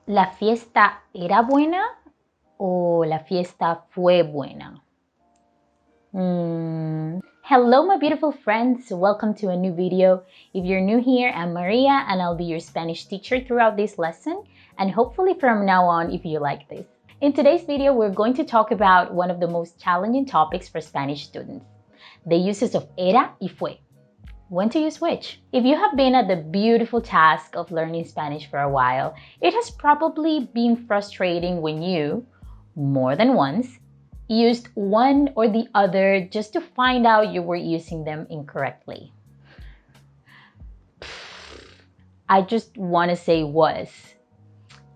¿La fiesta era buena o la fiesta fue buena? Hello, my beautiful friends. Welcome to a new video. If you're new here, I'm Maria and I'll be your Spanish teacher throughout this lesson and hopefully from now on if you like this. In today's video, we're going to talk about one of the most challenging topics for Spanish students, the uses of era y fue. When to use which? If you have been at the beautiful task of learning Spanish for a while, it has probably been frustrating when you, more than once, used one or the other just to find out you were using them incorrectly. I just want to say was.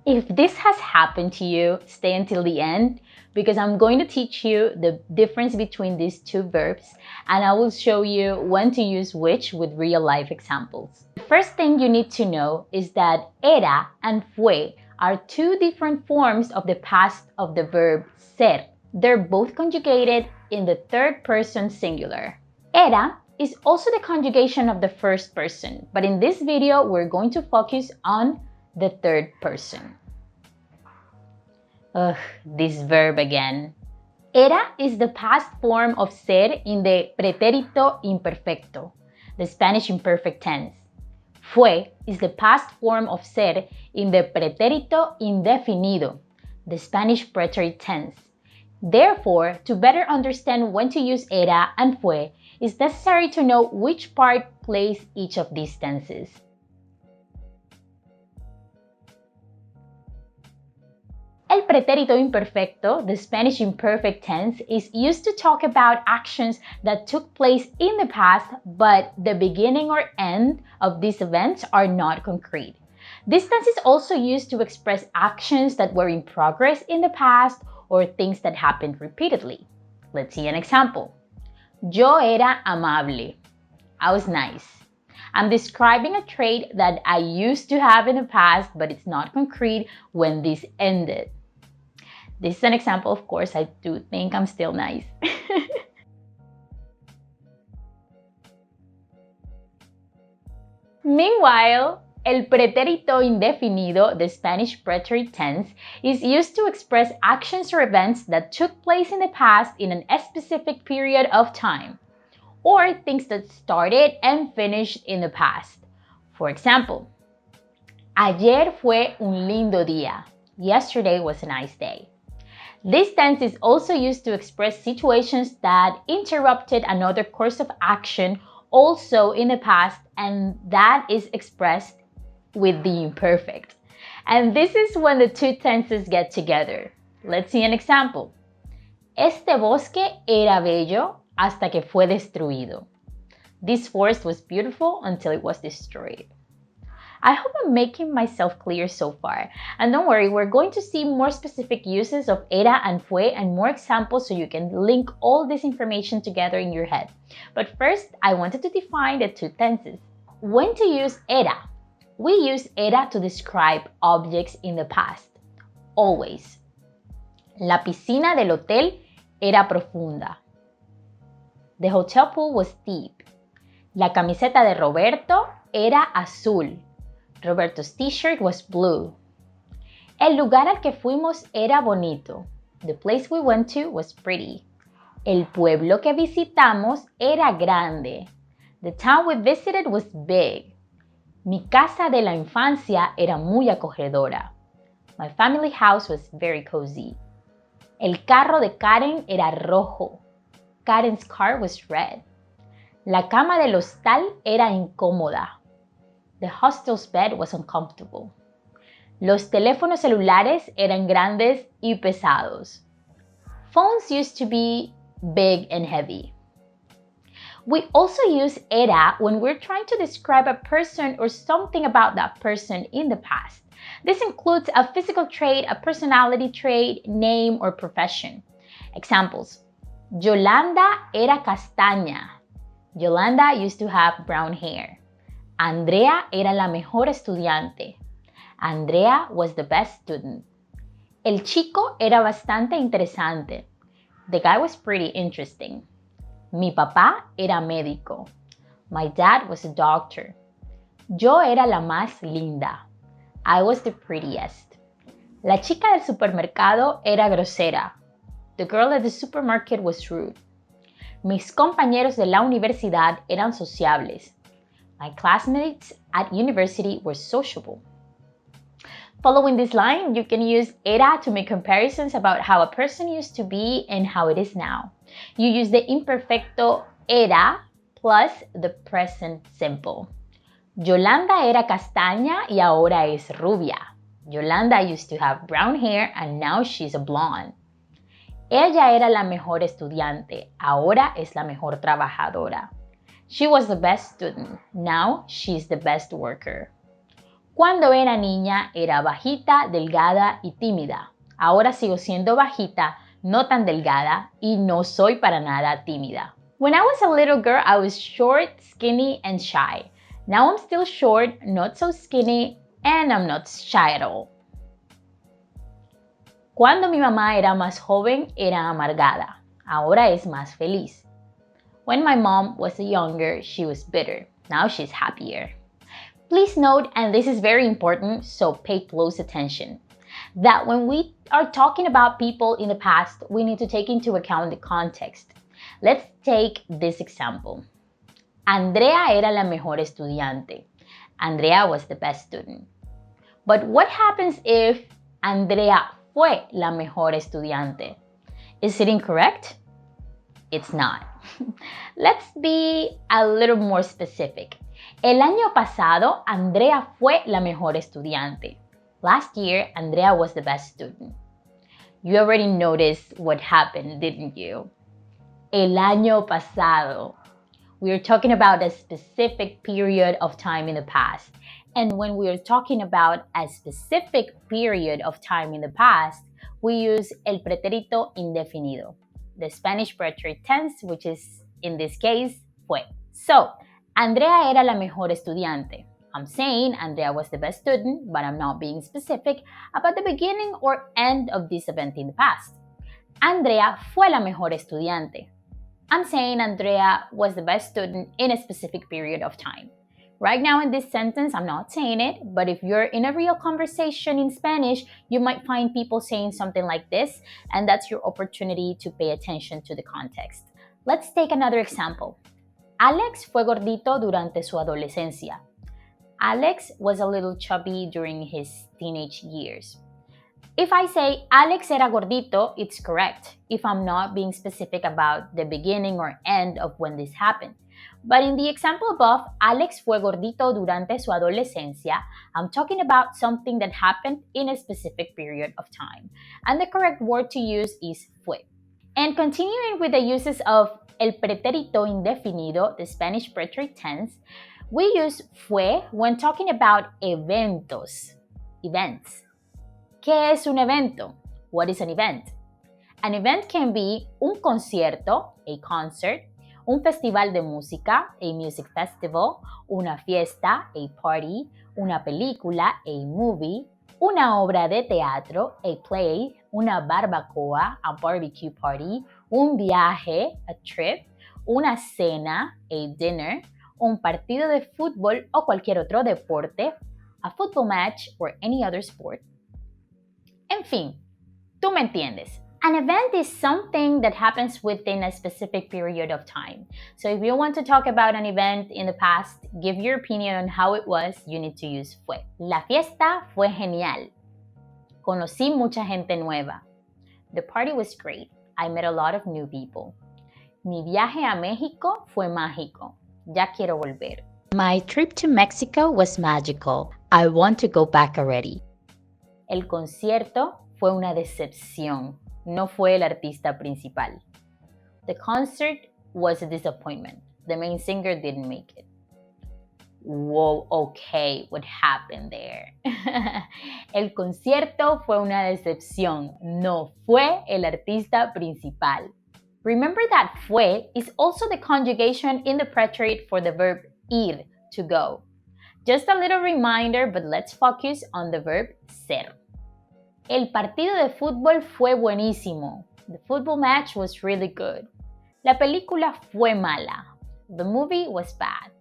If this has happened to you, stay until the end because I'm going to teach you the difference between these two verbs and I will show you when to use which with real life examples. The first thing you need to know is that era and fue are two different forms of the past of the verb ser. They're both conjugated in the third person singular. Era is also the conjugation of the first person, but in this video we're going to focus on the third person. Ugh, this verb again. Era is the past form of ser in the pretérito imperfecto, the Spanish imperfect tense. Fue is the past form of ser in the pretérito indefinido, the Spanish preterite tense. Therefore, to better understand when to use era and fue, it's necessary to know which part plays each of these tenses. El pretérito imperfecto, the Spanish imperfect tense, is used to talk about actions that took place in the past, but the beginning or end of these events are not concrete. This tense is also used to express actions that were in progress in the past or things that happened repeatedly. Let's see an example. Yo era amable. I was nice. I'm describing a trait that I used to have in the past, but it's not concrete when this ended. This is an example, of course, I do think I'm still nice. Meanwhile, el pretérito indefinido, the Spanish preterite tense, is used to express actions or events that took place in the past in a specific period of time, or things that started and finished in the past. For example, ayer fue un lindo día. Yesterday was a nice day. This tense is also used to express situations that interrupted another course of action also in the past, and that is expressed with the imperfect. And this is when the two tenses get together. Let's see an example. Este bosque era bello hasta que fue destruido. This forest was beautiful until it was destroyed. I hope I'm making myself clear so far. And don't worry, we're going to see more specific uses of era and fue and more examples so you can link all this information together in your head. But first, I wanted to define the two tenses. When to use era? We use era to describe objects in the past. Always. La piscina del hotel era profunda. The hotel pool was deep. La camiseta de Roberto era azul. Roberto's t-shirt was blue. El lugar al que fuimos era bonito. The place we went to was pretty. El pueblo que visitamos era grande. The town we visited was big. Mi casa de la infancia era muy acogedora. My family house was very cozy. El carro de Karen era rojo. Karen's car was red. La cama del hostal era incómoda. The hostel's bed was uncomfortable. Los teléfonos celulares eran grandes y pesados. Phones used to be big and heavy. We also use era when we're trying to describe a person or something about that person in the past. This includes a physical trait, a personality trait, name, or profession. Examples. Yolanda era castaña. Yolanda used to have brown hair. Andrea era la mejor estudiante. Andrea was the best student. El chico era bastante interesante. The guy was pretty interesting. Mi papá era médico. My dad was a doctor. Yo era la más linda. I was the prettiest. La chica del supermercado era grosera. The girl at the supermarket was rude. Mis compañeros de la universidad eran sociables. My classmates at university were sociable. Following this line, you can use era to make comparisons about how a person used to be and how it is now. You use the imperfecto era plus the present simple. Yolanda era castaña y ahora es rubia. Yolanda used to have brown hair and now she's a blonde. Ella era la mejor estudiante, ahora es la mejor trabajadora. She was the best student, now she's the best worker. Cuando era niña era bajita, delgada y tímida. Ahora sigo siendo bajita, no tan delgada y no soy para nada tímida. When I was a little girl, I was short, skinny, and shy. Now I'm still short, not so skinny, and I'm not shy at all. Cuando mi mamá era más joven, era amargada. Ahora es más feliz. When my mom was younger, she was bitter. Now she's happier. Please note, and this is very important, so pay close attention, that when we are talking about people in the past, we need to take into account the context. Let's take this example. Andrea era la mejor estudiante. Andrea was the best student. But what happens if Andrea fue la mejor estudiante? Is it incorrect? It's not. Let's be a little more specific. El año pasado, Andrea fue la mejor estudiante. Last year, Andrea was the best student. You already noticed what happened, didn't you? El año pasado. We're talking about a specific period of time in the past. And when we're talking about a specific period of time in the past, we use el pretérito indefinido, the Spanish preterite tense, which is, in this case, fue. So, Andrea era la mejor estudiante. I'm saying Andrea was the best student, but I'm not being specific about the beginning or end of this event in the past. Andrea fue la mejor estudiante. I'm saying Andrea was the best student in a specific period of time. Right now in this sentence, I'm not saying it, but if you're in a real conversation in Spanish, you might find people saying something like this, and that's your opportunity to pay attention to the context. Let's take another example. Alex fue gordito durante su adolescencia. Alex was a little chubby during his teenage years. If I say Alex era gordito, it's correct if I'm not being specific about the beginning or end of when this happened. But in the example above, Alex fue gordito durante su adolescencia, I'm talking about something that happened in a specific period of time. And the correct word to use is fue. And continuing with the uses of el pretérito indefinido, the Spanish preterite tense, we use fue when talking about eventos, events. ¿Qué es un evento? What is an event? An event can be un concierto, a concert, un festival de música, a music festival, una fiesta, a party, una película, a movie, una obra de teatro, a play, una barbacoa, a barbecue party, un viaje, a trip, una cena, a dinner, un partido de fútbol o cualquier otro deporte, a football match or any other sport. En fin, tú me entiendes. An event is something that happens within a specific period of time. So if you want to talk about an event in the past, give your opinion on how it was, you need to use fue. La fiesta fue genial. Conocí mucha gente nueva. The party was great. I met a lot of new people. Mi viaje a México fue mágico. Ya quiero volver. My trip to Mexico was magical. I want to go back already. El concierto fue una decepción. No fue el artista principal. The concert was a disappointment. The main singer didn't make it. Whoa, okay, what happened there? El concierto fue una decepción. No fue el artista principal. Remember that fue is also the conjugation in the preterite for the verb ir, to go. Just a little reminder, but let's focus on the verb ser. El partido de fútbol fue buenísimo. The football match was really good. La película fue mala. The movie was bad.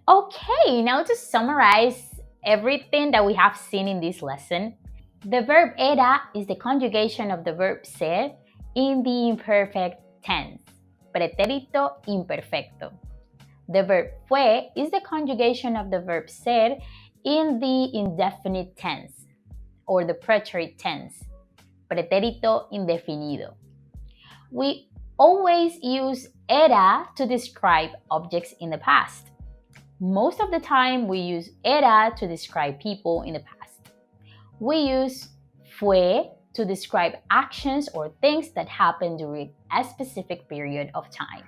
Okay, now to summarize everything that we have seen in this lesson, The verb era is the conjugation of the verb ser in the imperfect tense, pretérito imperfecto. The verb fue is the conjugation of the verb ser in the indefinite tense, or the preterite tense, pretérito indefinido. We always use era to describe objects in the past. Most of the time, we use era to describe people in the past. We use fue to describe actions or things that happened during a specific period of time.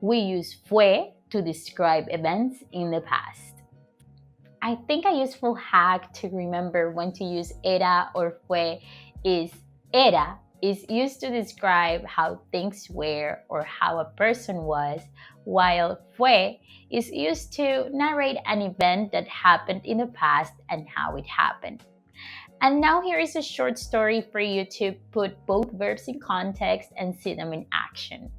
We use fue to describe events in the past. I think a useful hack to remember when to use era or fue is era is used to describe how things were or how a person was, while fue is used to narrate an event that happened in the past and how it happened. And now here is a short story for you to put both verbs in context and see them in action.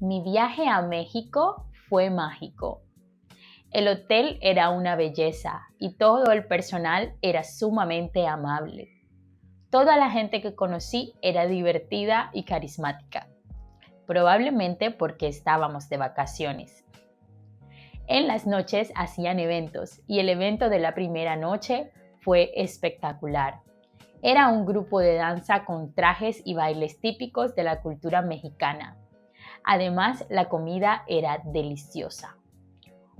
Mi viaje a México fue mágico. El hotel era una belleza y todo el personal era sumamente amable. Toda la gente que conocí era divertida y carismática, probablemente porque estábamos de vacaciones. En las noches hacían eventos y el evento de la primera noche fue espectacular. Era un grupo de danza con trajes y bailes típicos de la cultura mexicana. Además, la comida era deliciosa.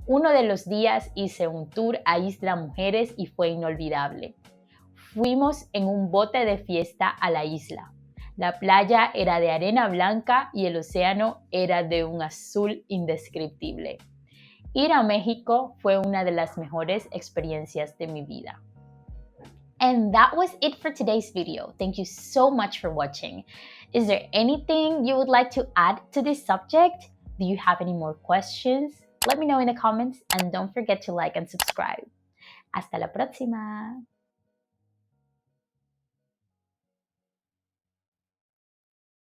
Uno de los días hice un tour a Isla Mujeres y fue inolvidable. Fuimos en un bote de fiesta a la isla. La playa era de arena blanca y el océano era de un azul indescriptible. Ir a México fue una de las mejores experiencias de mi vida. And that was it for today's video. Thank you so much for watching. Is there anything you would like to add to this subject? Do you have any more questions? Let me know in the comments and don't forget to like and subscribe. Hasta la próxima!